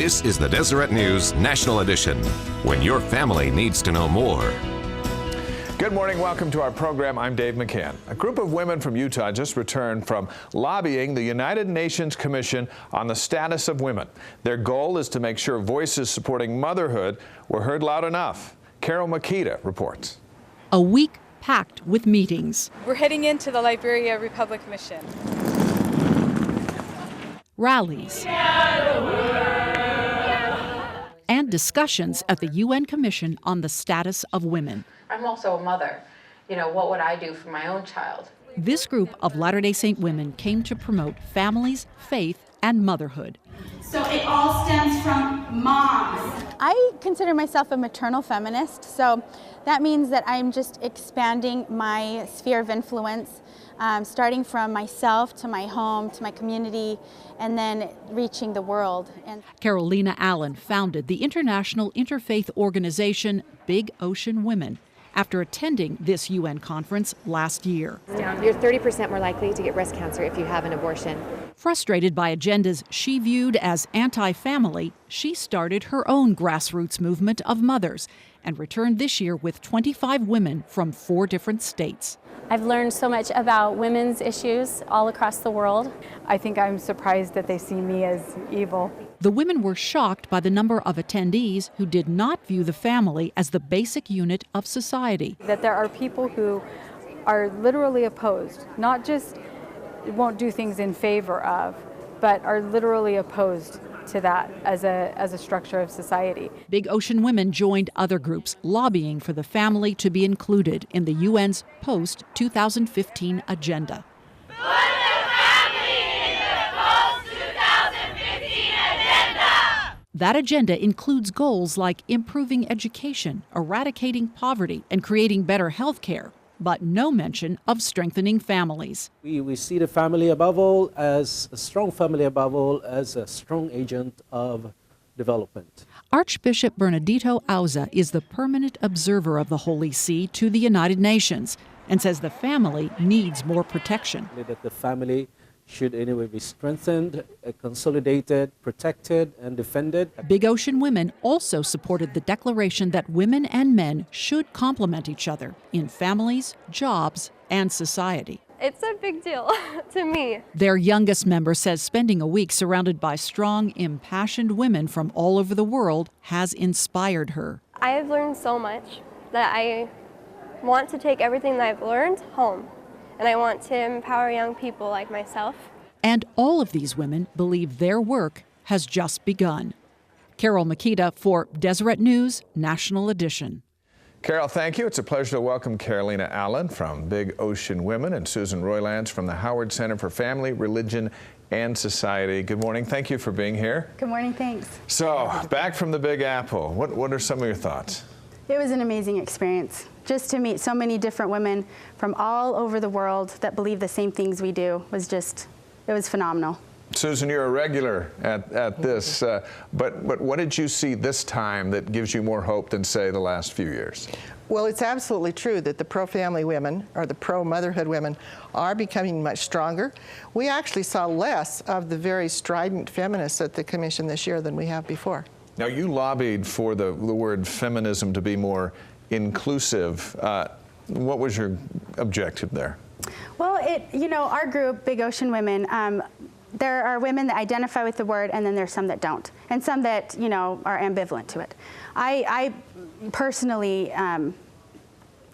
This is the Deseret News National Edition, when your family needs to know more. Good morning. Welcome to our program. I'm Dave McCann. A group of women from Utah just returned from lobbying the United Nations Commission on the Status of Women. Their goal is to make sure voices supporting motherhood were heard loud enough. Carol Makita reports. A week packed with meetings. We're heading into the Liberia Republic mission. Rallies. And discussions at the UN Commission on the Status of Women. I'm also a mother. You know, what would I do for my own child? This group of Latter-day Saint women came to promote families, faith, and motherhood. So it all stems from moms. I consider myself a maternal feminist, so that means that I'm just expanding my sphere of influence, starting from myself to my home, to my community, and then reaching the world. Carolina Allen founded the international interfaith organization Big Ocean Women after attending this UN conference last year. You're 30% more likely to get breast cancer if you have an abortion. Frustrated by agendas she viewed as anti-family, she started her own grassroots movement of mothers and returned this year with 25 women from 4 different states. I've learned so much about women's issues all across the world. I think I'm surprised that they see me as evil. The women were shocked by the number of attendees who did not view the family as the basic unit of society. That there are people who are literally opposed, not just won't do things in favor of, but are literally opposed to that as a structure of society. Big Ocean Women joined other groups lobbying for the family to be included in the UN's post-2015 agenda. Put the family in the post-2015 agenda! That agenda includes goals like improving education, eradicating poverty, and creating better health care, but no mention of strengthening families. We see the family above all as a strong family, above all as a strong agent of development. Archbishop Bernardito Auza is the permanent observer of the Holy See to the United Nations and says the family needs more protection. That the family should anyway be strengthened, consolidated, protected, and defended. Big Ocean Women also supported the declaration that women and men should complement each other in families, jobs, and society. It's a big deal to me. Their youngest member says spending a week surrounded by strong, impassioned women from all over the world has inspired her. I have learned so much that I want to take everything that I've learned home. And I want to empower young people like myself. And all of these women believe their work has just begun. Carol Makita for Deseret News National Edition. Carol, thank you. It's a pleasure to welcome Carolina Allen from Big Ocean Women and Susan Roilands from the Howard Center for Family, Religion, and Society. Good morning. Thanks for being here. Good morning. Thanks. So, back from the Big Apple, what are some of your thoughts? It was an amazing experience. Just to meet so many different women from all over the world that believe the same things we do it was phenomenal. Susan, you're a regular at this, but what did you see this time that gives you more hope than, say, the last few years? Well, it's absolutely true that the pro-family women, or the pro-motherhood women, are becoming much stronger. We actually saw less of the very strident feminists at the commission this year than we have before. Now, you lobbied for the word feminism to be more inclusive. What was your objective there? Well, our group, Big Ocean Women, there are women that identify with the word, and then there's some that don't, and some that, are ambivalent to it. I personally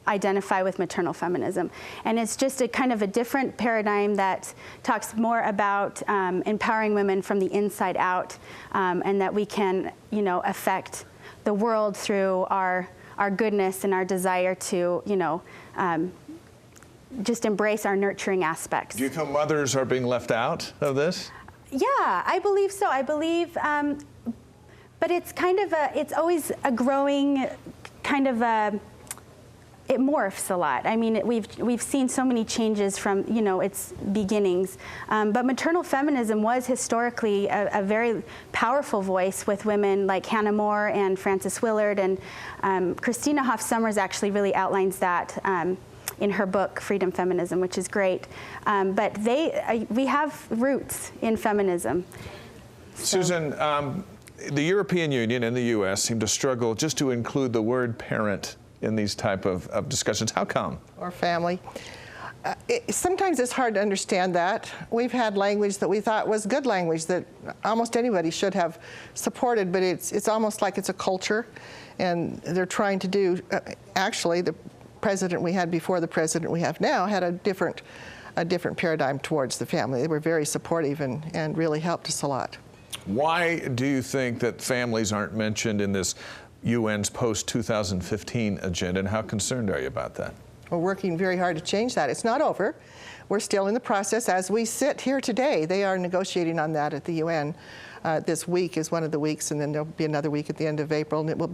identify with maternal feminism, and it's just a kind of a different paradigm that talks more about empowering women from the inside out, and that we can, affect the world through our goodness and our desire to, just embrace our nurturing aspects. Do you feel mothers are being left out of this? Yeah, I believe so. I believe, but it's kind of it's always a growing kind of it morphs a lot. I mean, we've seen so many changes from, its beginnings. But maternal feminism was historically a very powerful voice with women like Hannah More and Frances Willard, and Christina Hoff Sommers actually really outlines that in her book, Freedom Feminism, which is great. But we have roots in feminism. So. Susan, the European Union and the U.S. seem to struggle just to include the word parent in these type of discussions. How come? Or family. Sometimes it's hard to understand that. We've had language that we thought was good language that almost anybody should have supported, but it's almost like it's a culture, and they're trying to do, actually, the president we had before the president we have now had a different paradigm towards the family. They were very supportive and really helped us a lot. Why do you think that families aren't mentioned in this UN's post-2015 agenda, and how concerned are you about that? We're working very hard to change that. It's not over. We're still in the process. As we sit here today, they are negotiating on that at the UN. This week is one of the weeks, and then there'll be another week at the end of April, and it will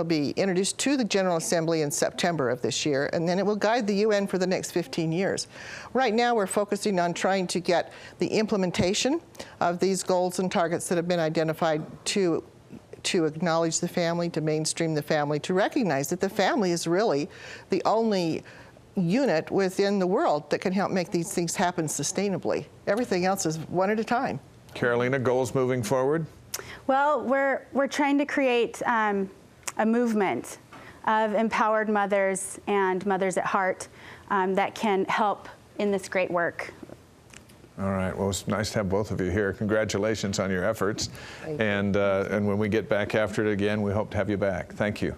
be introduced to the General Assembly in September of this year, and then it will guide the UN for the next 15 years. Right now, we're focusing on trying to get the implementation of these goals and targets that have been identified to acknowledge the family, to mainstream the family, to recognize that the family is really the only unit within the world that can help make these things happen sustainably. Everything else is one at a time. Carolina, goals moving forward? Well, we're trying to create a movement of empowered mothers and mothers at heart that can help in this great work. All right. Well, it's nice to have both of you here. Congratulations on your efforts. Thank you. And when we get back after it again, we hope to have you back. Thank you.